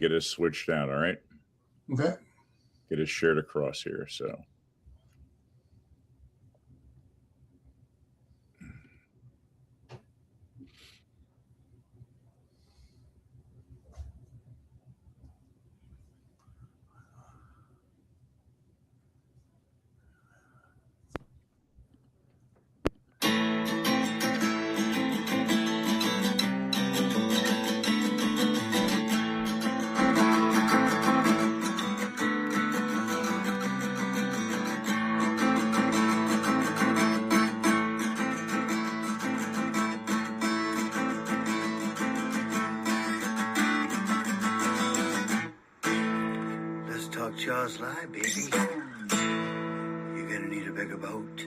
get us switched out. All right. Okay. Get us shared across here. So. Jaws live, baby. You're gonna need a bigger boat.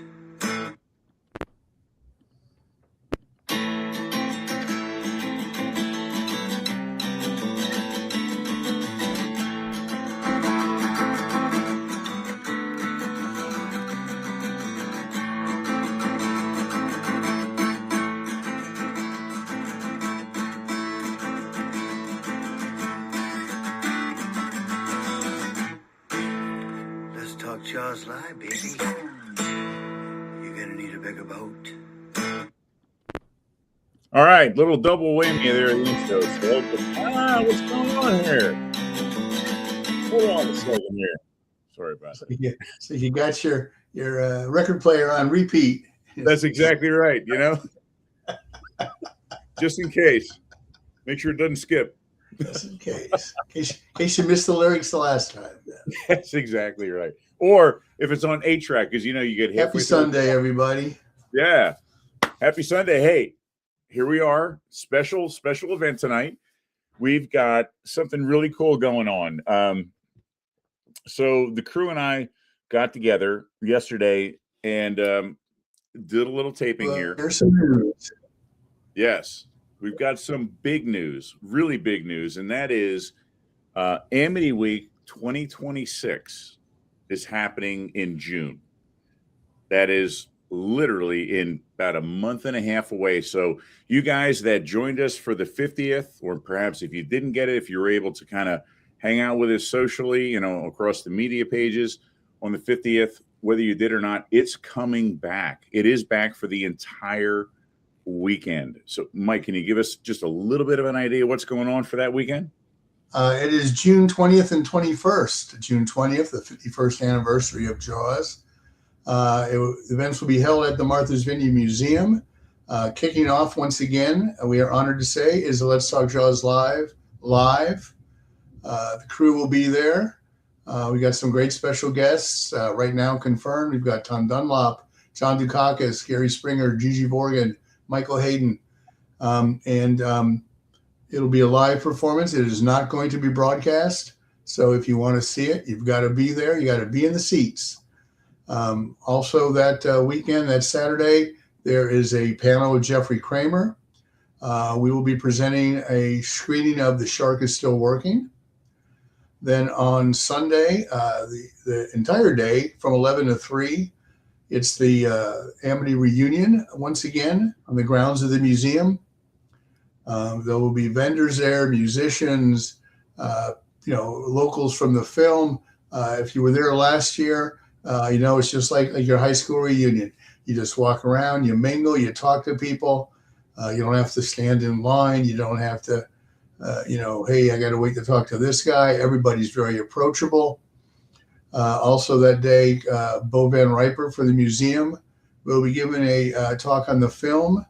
Jaws live, baby. You're gonna need a bigger boat. All right, little double whammy there at the intro. What's going on here? Hold on a second here. Sorry about that. So you got your record player on repeat. That's exactly right. You know, just in case, make sure it doesn't skip. Just in case you missed the lyrics the last time. That's exactly right. Or if it's on 8-track, because you know you get Happy Sunday, everybody. Yeah. Happy Sunday. Hey, here we are. Special event tonight. We've got something really cool going on. So the crew and I got together yesterday and did a little taping here. There's some news. Yes. We've got some big news, really big news, and that is Amity Week 2026 is happening in June. That is literally in about a month and a half away. So you guys that joined us for the 50th, or perhaps if you didn't get it, if you were able to kind of hang out with us socially, you know, across the media pages on the 50th, whether you did or not, it's coming back. It is back for the entire weekend. So Mike, can you give us just a little bit of an idea what's going on for that weekend? It is June 20th and 21st. June 20th, the 51st anniversary of Jaws. Events will be held at the Martha's Vineyard Museum. Kicking off once again, we are honored to say, is the Let's Talk Jaws Live. The crew will be there. We got some great special guests right now confirmed. We've got Tom Dunlop, John Dukakis, Gary Springer, Gigi Vorgan, Michael Hayden, and it'll be a live performance. It is not going to be broadcast. So if you want to see it, you've got to be there. You got to be in the seats. Also that weekend, that Saturday, there is a panel with Jeffrey Kramer. We will be presenting a screening of The Shark is Still Working. Then on Sunday, the entire day from 11 to 3, it's the Amity reunion once again on the grounds of the museum. There will be vendors there, musicians, locals from the film. If you were there last year, it's just like your high school reunion. You just walk around, you mingle, you talk to people. You don't have to stand in line. You don't have to, hey, I got to wait to talk to this guy. Everybody's very approachable. Also that day, Bo Van Riper for the museum will be giving a talk on the film.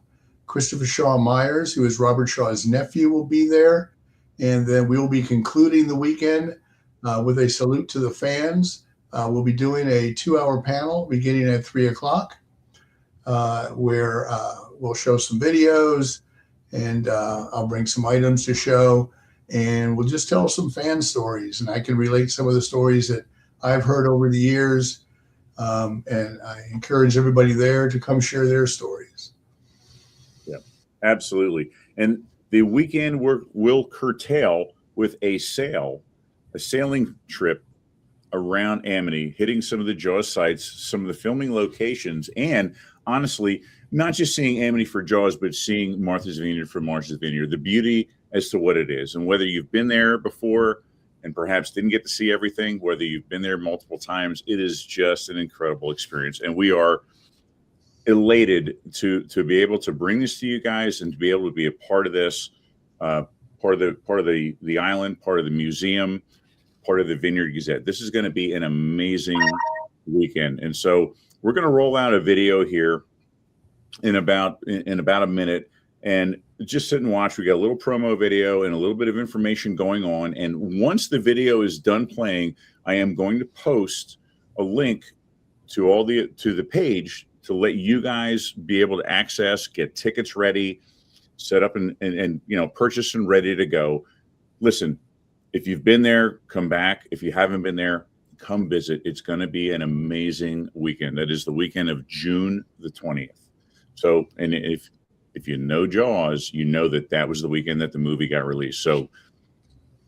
Christopher Shaw Myers, who is Robert Shaw's nephew, will be there. And then we will be concluding the weekend with a salute to the fans. We'll be doing a 2-hour panel beginning at 3 o'clock where we'll show some videos and I'll bring some items to show. And we'll just tell some fan stories. And I can relate some of the stories that I've heard over the years. And I encourage everybody there to come share their stories. Absolutely. And the weekend will curtail with a sailing trip around Amity, hitting some of the Jaws sites, some of the filming locations, and honestly, not just seeing Amity for Jaws, but seeing Martha's Vineyard for Martha's Vineyard. The beauty as to what it is. And whether you've been there before and perhaps didn't get to see everything, whether you've been there multiple times, it is just an incredible experience. And we are elated to be able to bring this to you guys and to be able to be a part of this, part of the island, part of the museum, part of the Vineyard Gazette. This is going to be an amazing weekend. And so we're going to roll out a video here in about a minute, and just sit and watch. We got a little promo video and a little bit of information going on. And once the video is done playing, I am going to post a link to the page to let you guys be able to access, get tickets ready, set up and purchase and ready to go. Listen, if you've been there, come back. If you haven't been there, come visit. It's going to be an amazing weekend. That is the weekend of June the 20th. So, and if you know Jaws, you know that was the weekend that the movie got released. So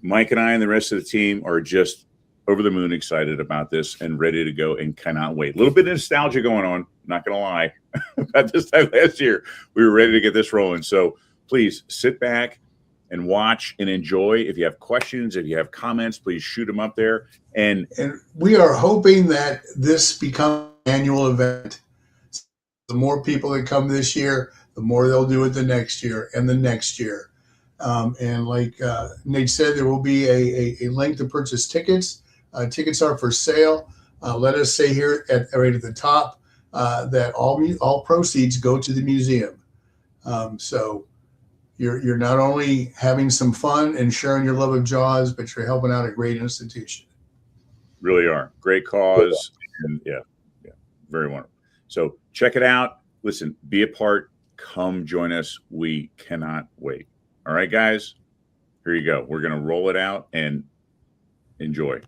Mike and I and the rest of the team are just over the moon excited about this and ready to go and cannot wait. A little bit of nostalgia going on, not going to lie. About this time last year, we were ready to get this rolling. So please sit back and watch and enjoy. If you have questions, if you have comments, please shoot them up there. And we are hoping that this becomes an annual event. The more people that come this year, the more they'll do it the next year and the next year. And like Nate said, there will be a link to purchase tickets. Tickets are for sale. Let us say here right at the top that all proceeds go to the museum. So you're not only having some fun and sharing your love of Jaws, but you're helping out a great institution. Really are. Great cause. And yeah, very wonderful. So check it out. Listen, be a part. Come join us. We cannot wait. All right, guys, here you go. We're going to roll it out and enjoy.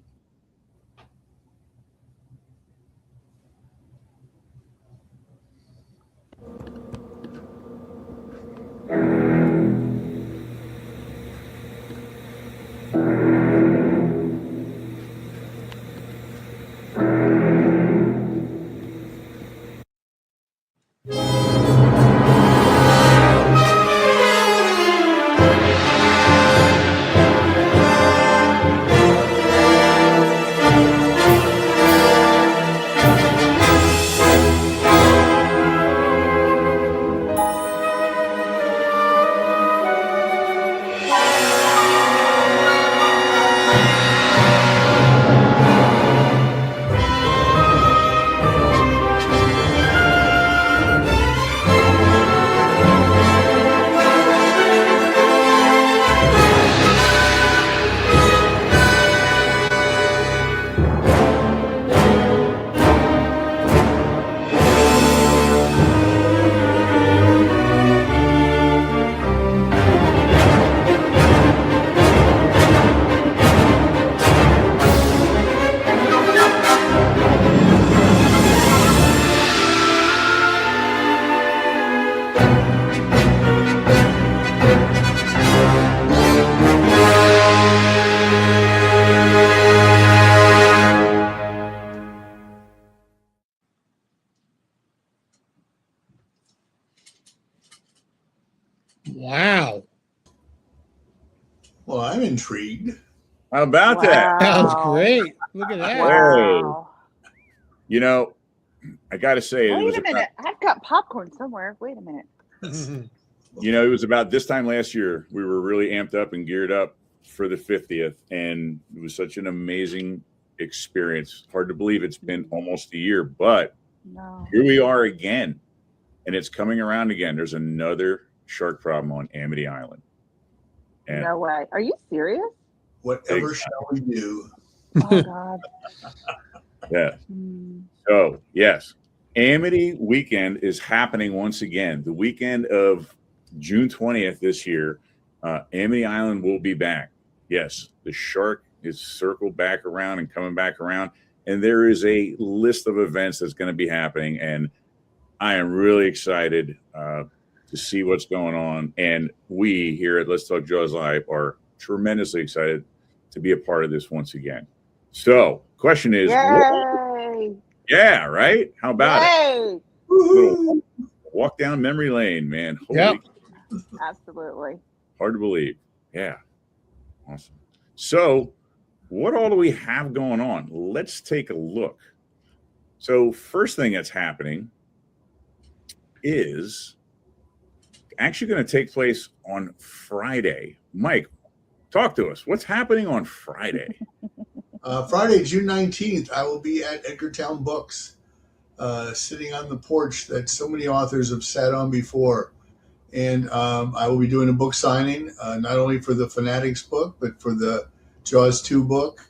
Wow. Well, I'm intrigued. How about that? That was great. Look at that. Wow. You know, I got to say, Wait a minute. I've got popcorn somewhere. Wait a minute. It was about this time last year. We were really amped up and geared up for the 50th. And it was such an amazing experience. Hard to believe it's been almost a year, but No. here we are again. And it's coming around again. There's another shark problem on Amity Island. And No way. Are you serious? Whatever shall we do? Oh, God. yeah. Mm. So, yes, Amity weekend is happening once again. The weekend of June 20th this year, Amity Island will be back. Yes, the shark is circled back around and coming back around. And there is a list of events that's going to be happening. And I am really excited to see what's going on. And we here at Let's Talk Jaws Live are tremendously excited to be a part of this once again. So, question is, Yay. yeah, right? How about it? Yay. Little walk down memory lane, man. Holy, Yep. Absolutely. hard to believe. Yeah. Awesome. So, what all do we have going on? Let's take a look. So, first thing that's happening is actually going to take place on Friday. Mike, talk to us. What's happening on Friday? Friday, June 19th, I will be at Edgartown Books, sitting on the porch that so many authors have sat on before. And I will be doing a book signing, not only for the Fanatics book, but for the Jaws 2 book,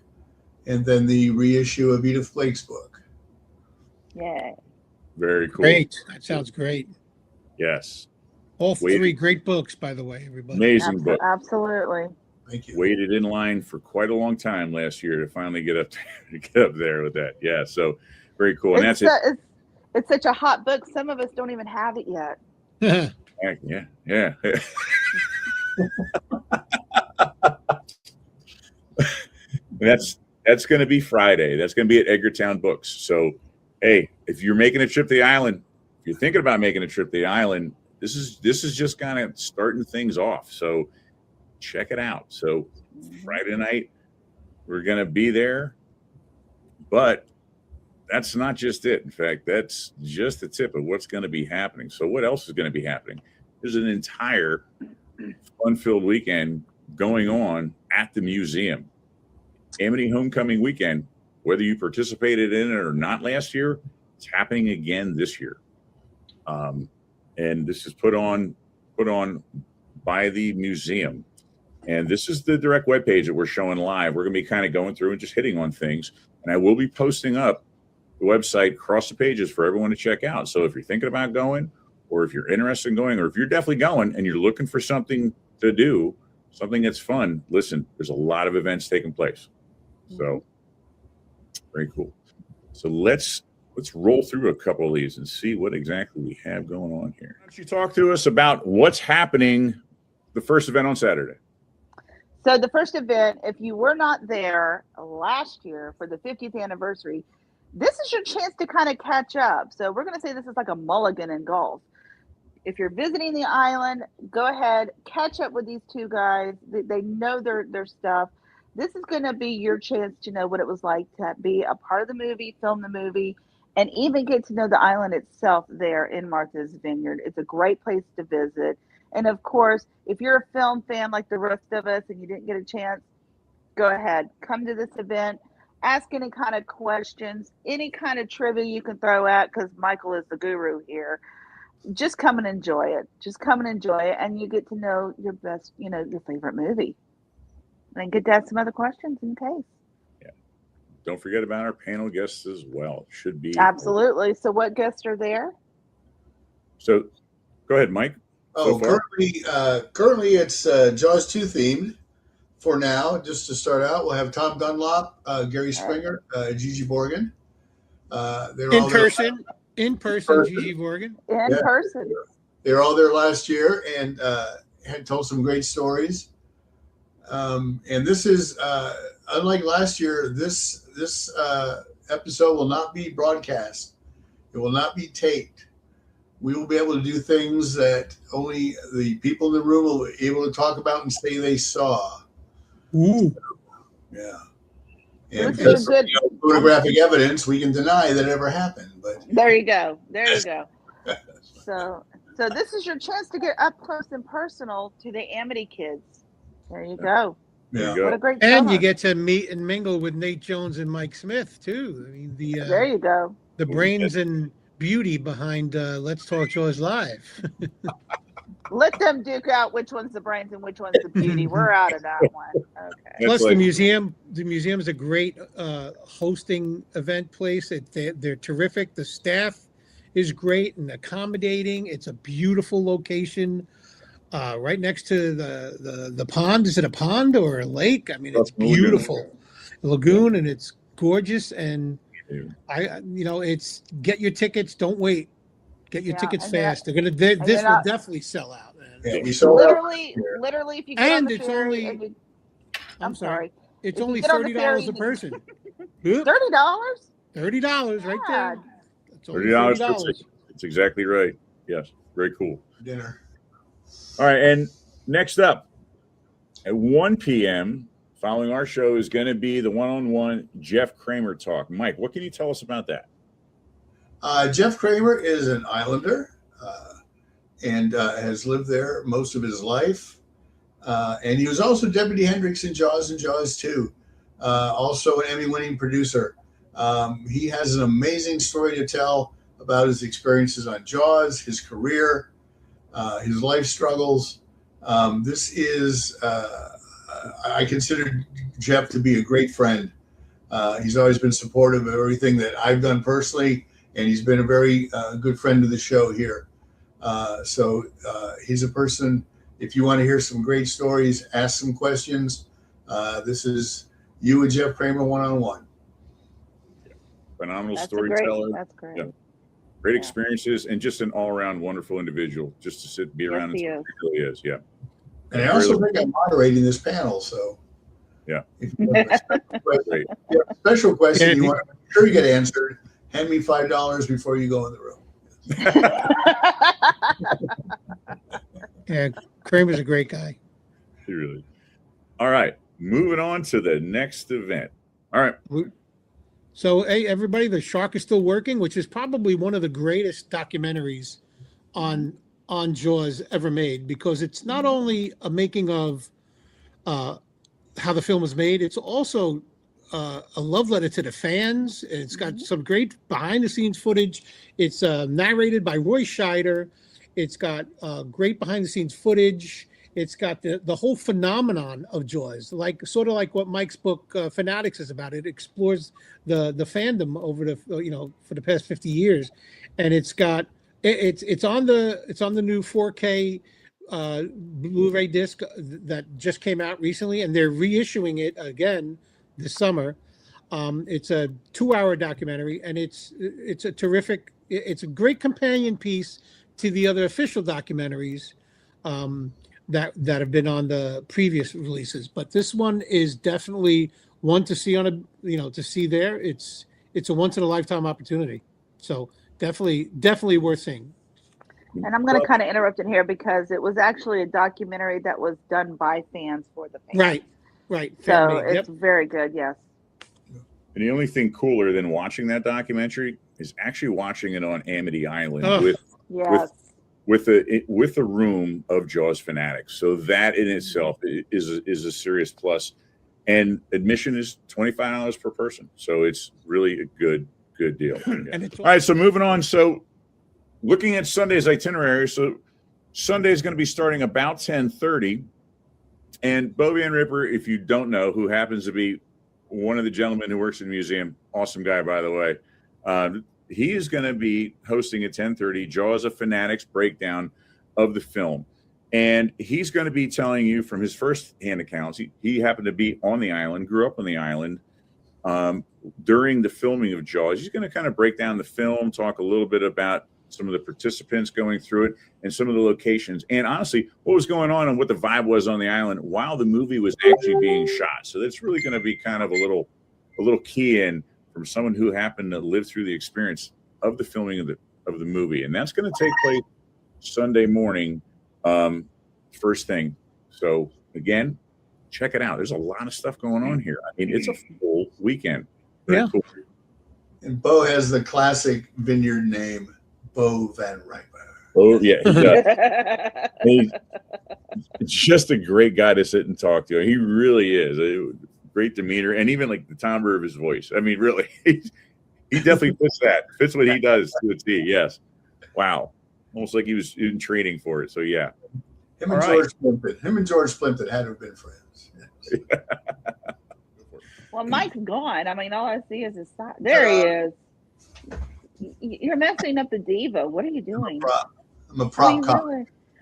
and then the reissue of Edith Blake's book. Yay. Very cool. Great. That sounds great. Yes. All three great books, by the way, everybody. Amazing book. Absolutely. Thank you. Waited in line for quite a long time last year to finally get up there with that. Yeah. So very cool. And that's it. It's such a hot book. Some of us don't even have it yet. Yeah. That's going to be Friday. That's going to be at Edgartown Books. So, hey, if you're making a trip to the island, if you're thinking about making a trip to the island, this is just kind of starting things off. So, check it out. So, Friday night, we're going to be there, but that's not just it. In fact, that's just the tip of what's going to be happening. So, what else is going to be happening? There's an entire fun-filled weekend going on at the museum. Amity Homecoming Weekend, whether you participated in it or not last year, it's happening again this year. And this is put on by the museum. And this is the direct webpage that we're showing live. We're going to be kind of going through and just hitting on things. And I will be posting up the website across the pages for everyone to check out. So if you're thinking about going, or if you're interested in going, or if you're definitely going and you're looking for something to do, something that's fun, listen, there's a lot of events taking place. So very cool. So let's roll through a couple of these and see what exactly we have going on here. Why don't you talk to us about what's happening, the first event on Saturday? So the first event, if you were not there last year for the 50th anniversary, this is your chance to kind of catch up. So we're going to say this is like a mulligan in golf. If you're visiting the island, go ahead, catch up with these two guys. They know their stuff. This is going to be your chance to know what it was like to be a part of the movie, film the movie, and even get to know the island itself there in Martha's Vineyard. It's a great place to visit. And of course, if you're a film fan like the rest of us and you didn't get a chance, go ahead, come to this event, ask any kind of questions, any kind of trivia you can throw out, because Michael is the guru here. Just come and enjoy it. And you get to know your best, your favorite movie. And get to ask some other questions in case. Yeah. Don't forget about our panel guests as well. Should be. Absolutely. So what guests are there? So go ahead, Mike. Oh, currently it's Jaws 2 themed for now. Just to start out, we'll have Tom Dunlop, Gary Springer, Gigi Borgen. They're In all person, Gigi Borgen. In person. They were all there last year and had told some great stories. And this is unlike last year. This episode will not be broadcast. It will not be taped. We will be able to do things that only the people in the room will be able to talk about and say they saw. Ooh. Yeah. And This is because good. photographic evidence, we can deny that it ever happened. But There you go. So this is your chance to get up close and personal to the Amity kids. There you go. yeah. What a great And summer. you get to meet and mingle with Nate Jones and Mike Smith too. I mean, There you go. the brains and beauty behind Let's Talk Jaws Live. Let them duke out which one's the brains and which one's the beauty. We're out of that one. Okay. Plus, the museum is a great hosting event place. They're terrific. The staff is great and accommodating. It's a beautiful location, right next to the pond. Is it a pond or a lake? I mean, it's beautiful, lagoon, and it's gorgeous. And it's get your tickets. Don't wait. Get your tickets fast. This will definitely sell out. Yeah, we sold literally, if you get on And the it's ferry, only. I'm sorry. It's If you only get on the $30 ferry, a person. $30? $30 right there. It's only $30 $30. for tickets. That's exactly right. Yes, very cool. dinner. All right, and next up, At 1 p.m., following our show, is going to be the one-on-one Jeff Kramer talk. Mike, what can you tell us about that? Jeff Kramer is an Islander and has lived there most of his life. And he was also Deputy Hendrix in Jaws and Jaws 2. Also an Emmy-winning producer. He has an amazing story to tell about his experiences on Jaws, his career, his life struggles. This is, I consider Jeff to be a great friend. He's always been supportive of everything that I've done personally, and he's been a very good friend of the show here. So he's a person, if you want to hear some great stories, ask some questions. This is you and Jeff Kramer one-on-one. Phenomenal storyteller. That's great. Yeah. Great experiences and just an all-around wonderful individual just to sit, be around. He And he really is. Yeah. And I also think I'm moderating this panel, so. Yeah. If you have a special question you want to make sure you get answered, hand me $5 before you go in the room. Yeah, Kramer's a great guy. He really. All right. Moving on to the next event. All right. So, hey, everybody, The Shark is Still Working, which is probably one of the greatest documentaries on Jaws ever made, because it's not only a making of how the film was made, it's also a love letter to the fans. It's got some great behind-the-scenes footage. It's narrated by Roy Scheider. It's got great behind-the-scenes footage. It's got the whole phenomenon of Jaws, sort of like what Mike's book Fanatics is about. It explores the fandom over for the past 50 years, and it's on the new 4K Blu-ray disc that just came out recently, and they're reissuing it again this summer. It's a 2-hour documentary, and it's a terrific. It's a great companion piece to the other official documentaries that have been on the previous releases, but this one is definitely one to see to see there. It's a once in a lifetime opportunity, so definitely worth seeing. And I'm going to kind of interrupt in here because it was actually a documentary that was done by fans for the fans. Right. So it's very good. Yes. And the only thing cooler than watching that documentary is actually watching it on Amity Island with a room of Jaws fanatics. So that in itself is a serious plus. And admission is $25 per person. So it's really a good deal. And all right, so moving on. So looking at Sunday's itinerary, so Sunday is going to be starting about 10:30. And Bo Van Ripper, if you don't know, who happens to be one of the gentlemen who works in the museum, awesome guy, by the way, he is going to be hosting at 10:30 Jaws of Fanatics breakdown of the film. And he's going to be telling you from his first-hand accounts, he happened to be on the island, grew up on the island during the filming of Jaws. He's going to kind of break down the film, talk a little bit about some of the participants going through it and some of the locations. And honestly, what was going on and what the vibe was on the island while the movie was actually being shot. So that's really going to be kind of a little key in from someone who happened to live through the experience of the filming of the movie. And that's going to take place Sunday morning, first thing. So again, check it out. There's a lot of stuff going on here. I mean, it's a full weekend. Very cool. And Bo has the classic Vineyard name, Bo Van Ripper. Oh, yeah, he does. He's just a great guy to sit and talk to. He really is. A great demeanor, and even like the timbre of his voice. I mean, really, he definitely fits what he does to a T. Yes. Wow. Almost like he was in training for it. So, yeah. Him and George Plimpton had to have been friends. Yes. Well, Mike's gone. I mean, all I see is his side. There he is. You're messing up the diva. What are you doing? I'm a prop cop.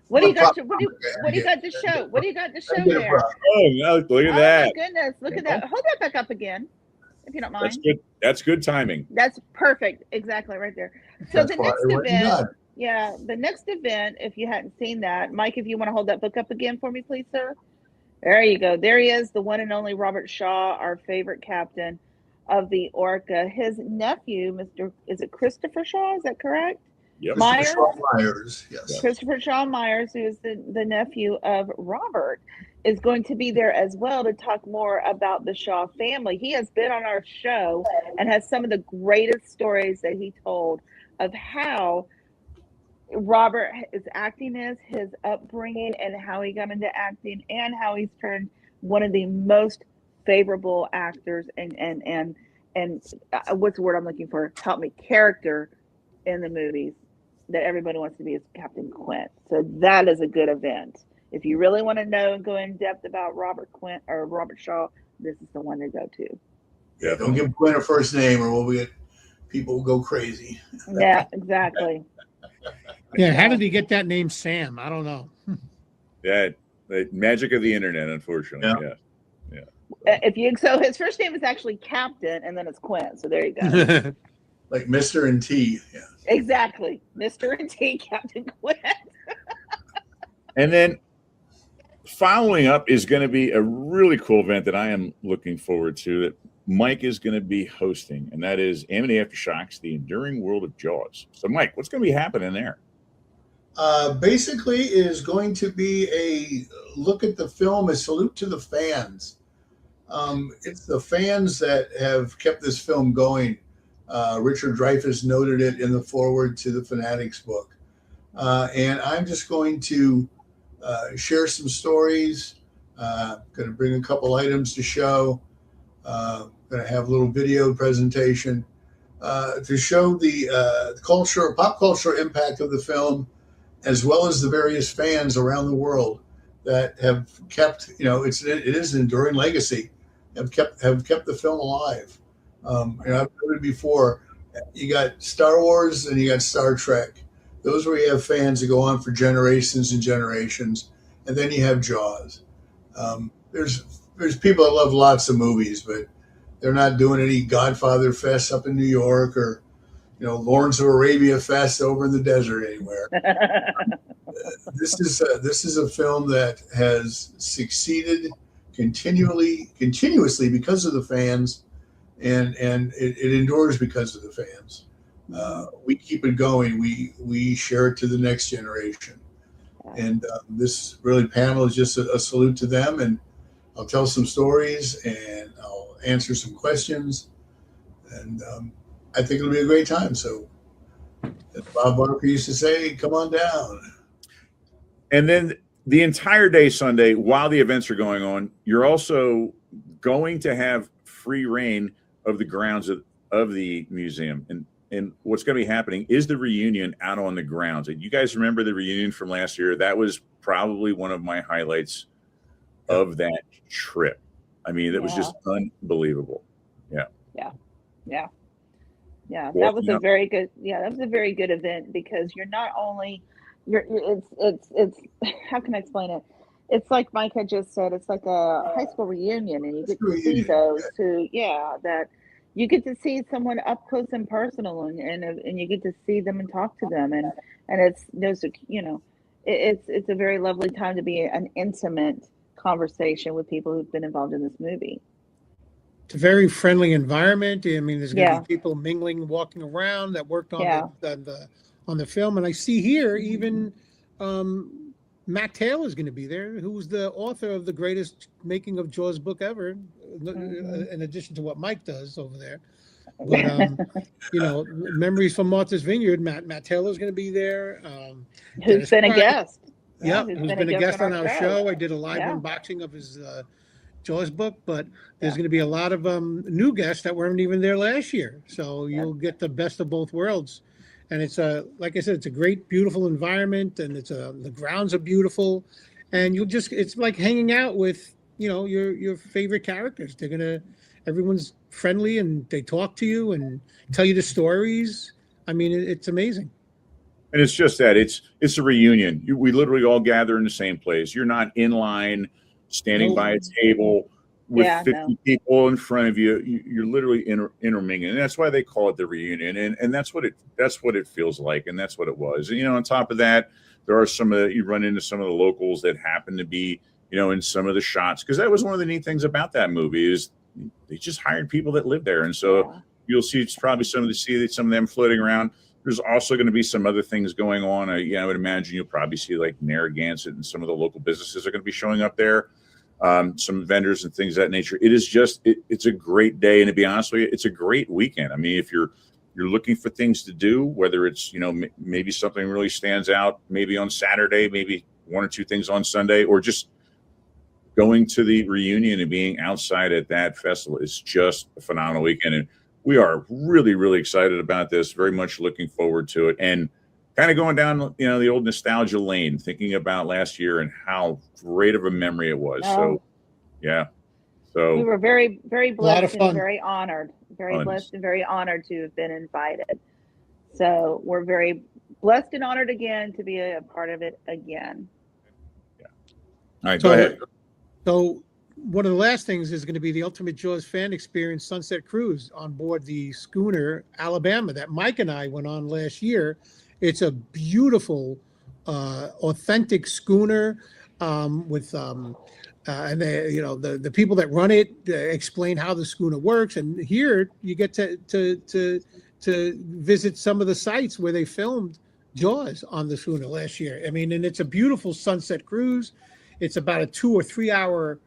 What do you got to show? What do you got to show there? Oh, no, look at that. Oh, my goodness. Look at that. Hold that back up again, if you don't mind. That's good. That's good timing. That's perfect. Exactly right there. So the next event, if you hadn't seen that, Mike, if you want to hold that book up again for me, please, sir. There you go. There he is, the one and only Robert Shaw, our favorite captain of the Orca. His nephew, is it Christopher Shaw? Is that correct? Yep. Myers, yes. Christopher Shaw Myers, who is the nephew of Robert. is going to be there as well to talk more about the Shaw family. He has been on our show and has some of the greatest stories that he told of how Robert is acting, as his upbringing, and how he got into acting, and how he's turned one of the most favorable actors and what's the word I'm looking for? Help me, character in the movies that everybody wants to be is Captain Quint. So that is a good event. If you really want to know and go in depth about Robert Quint or Robert Shaw, this is the one to go to. Yeah, don't give Quint a first name or we'll get people will go crazy. Yeah, exactly. Yeah, how did he get that name Sam? I don't know. Yeah, the magic of the internet, unfortunately. Yeah. So his first name is actually Captain, and then it's Quint. So there you go. Like Mr. and T. Yeah. Exactly, Mr. and T, Captain Quint. And then following up is going to be a really cool event that I am looking forward to that Mike is going to be hosting, and that is Amity Aftershocks, The Enduring World of Jaws. So, Mike, what's going to be happening there? Basically is going to be a look at the film, a salute to the fans. It's the fans that have kept this film going. Richard Dreyfuss noted it in the foreword to the Fanatics book. And I'm just going to share some stories, going to bring a couple items to show, going to have a little video presentation to show the pop culture impact of the film, as well as the various fans around the world that have kept, it is an enduring legacy, have kept the film alive. I've noted before, you got Star Wars and you got Star Trek. Those where you have fans that go on for generations and generations, and then you have Jaws. There's people that love lots of movies, but they're not doing any Godfather Fest up in New York or Lawrence of Arabia Fest over in the desert anywhere. This is a film that has succeeded continuously because of the fans, and it endures because of the fans. We keep it going. We share it to the next generation, and this really panel is just a salute to them. And I'll tell some stories and I'll answer some questions, and I think it'll be a great time. So, as Bob Barker used to say, come on down. And then the entire day Sunday, while the events are going on, you're also going to have free reign of the grounds of the museum. And what's going to be happening is the reunion out on the grounds. And you guys remember the reunion from last year? That was probably one of my highlights of that trip. I mean, it was just unbelievable. Yeah, that was a very good. Yeah, that was a very good event because you're not only it's how can I explain it? It's like Mike had just said. It's like a high school reunion, and you get to see those who, that you get to see someone up close and personal, and you get to see them and talk to them, and it's it's a very lovely time to be an intimate conversation with people who've been involved in this movie. It's a very friendly environment. I mean, there's going to be people mingling, walking around that worked on the film. And I see here even Matt Taylor is going to be there, who's the author of the greatest making of Jaws book ever, in addition to what Mike does over there. But, Memories from Martha's Vineyard, Matt Taylor's going to be there. Who's been a guest. Yeah, who's been a guest on our show. I did a live unboxing of his Jaws book, but there's going to be a lot of new guests that weren't even there last year. So you'll get the best of both worlds. And it's like I said, it's a great, beautiful environment, and the grounds are beautiful, and it's like hanging out with, your favorite characters. Everyone's friendly and they talk to you and tell you the stories. I mean, it's amazing. And it's just that it's a reunion. We literally all gather in the same place. You're not in line, standing by a table with 50 people in front of you. You're literally intermingling, and that's why they call it the reunion. And that's what it feels like, and that's what it was. And on top of that, there are you run into some of the locals that happen to be in some of the shots, because that was one of the neat things about that movie is they just hired people that live there, and so you'll see probably some of them floating around. There's also going to be some other things going on. I would imagine you'll probably see like Narragansett and some of the local businesses are going to be showing up there. some vendors and things of that nature. It is just it's a great day, and to be honest with you, it's a great weekend. I mean, if you're looking for things to do, whether it's maybe something really stands out, maybe on Saturday, maybe one or two things on Sunday, or just going to the reunion and being outside at that festival is just a phenomenal weekend. And we are really, really excited about this. Very much looking forward to it, and kind of going down, the old nostalgia lane, thinking about last year and how great of a memory it was. So, yeah. So we were very, very blessed and fun. very honored, very Tons. blessed and very honored to have been invited. So we're very blessed and honored again to be a part of it again. Yeah. All right, So- go ahead. So one of the last things is going to be the Ultimate Jaws Fan Experience Sunset Cruise on board the schooner Alabama that Mike and I went on last year. It's a beautiful, authentic schooner with and the people that run it explain how the schooner works. And here you get to visit some of the sites where they filmed Jaws on the schooner last year. I mean, and it's a beautiful sunset cruise. It's about a 2 or 3 hour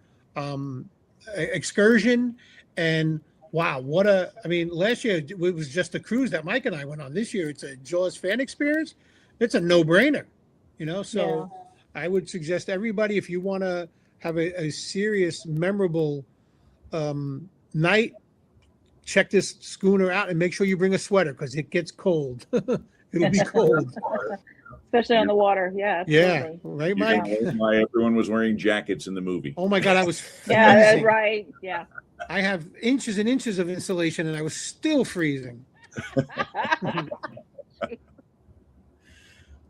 excursion. And wow, last year it was just a cruise that Mike and I went on. This year it's a Jaws fan experience. It's a no-brainer, so I would suggest everybody, if you want to have a serious, memorable night, check this schooner out and make sure you bring a sweater because it gets cold. It'll be cold. Especially on the water. Yeah. Yeah, Absolutely. right, You Mike? know why everyone was wearing jackets in the movie. Oh my God, I was Yeah, that's freezing. right. Yeah. I have inches and inches of insulation and I was still freezing.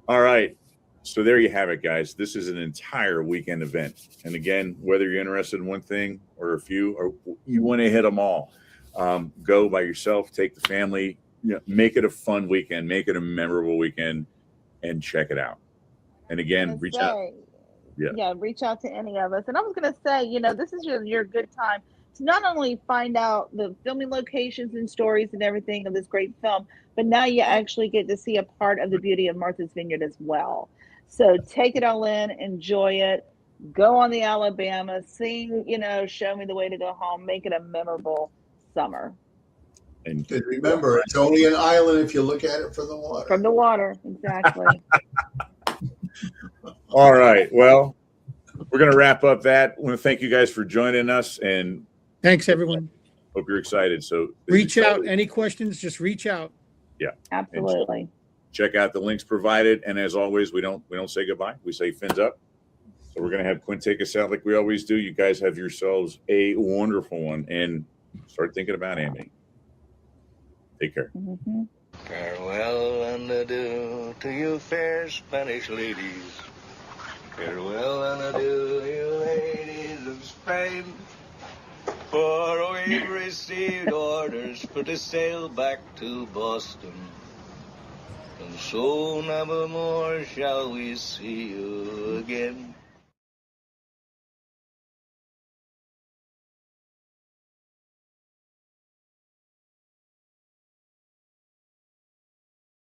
All right. So there you have it, guys. This is an entire weekend event. And again, whether you're interested in one thing or a few, or you want to hit them all, go by yourself, take the family, make it a fun weekend, make it a memorable weekend, and check it out. And again, reach out. Yeah, reach out to any of us. And I was going to say, this is your good time to not only find out the filming locations and stories and everything of this great film, but now you actually get to see a part of the beauty of Martha's Vineyard as well. So take it all in, enjoy it, go on the Alabama, sing, Show Me the Way to Go Home, make it a memorable summer. And remember, it's only an island if you look at it from the water. From the water, exactly. all right. Well, we're going to wrap up that. I want to thank you guys for joining us, and Thanks, everyone. hope you're excited. So Reach out. Any questions, just reach out. Yeah. Absolutely. Check out the links provided. And as always, we don't say goodbye. We say fins up. So we're going to have Quinn take us out like we always do. You guys have yourselves a wonderful one, and start thinking about Amity. Take care. Mm-hmm. Farewell and adieu to you fair Spanish ladies. Farewell and adieu, you ladies of Spain. For we've received orders for to sail back to Boston. And so never more shall we see you again.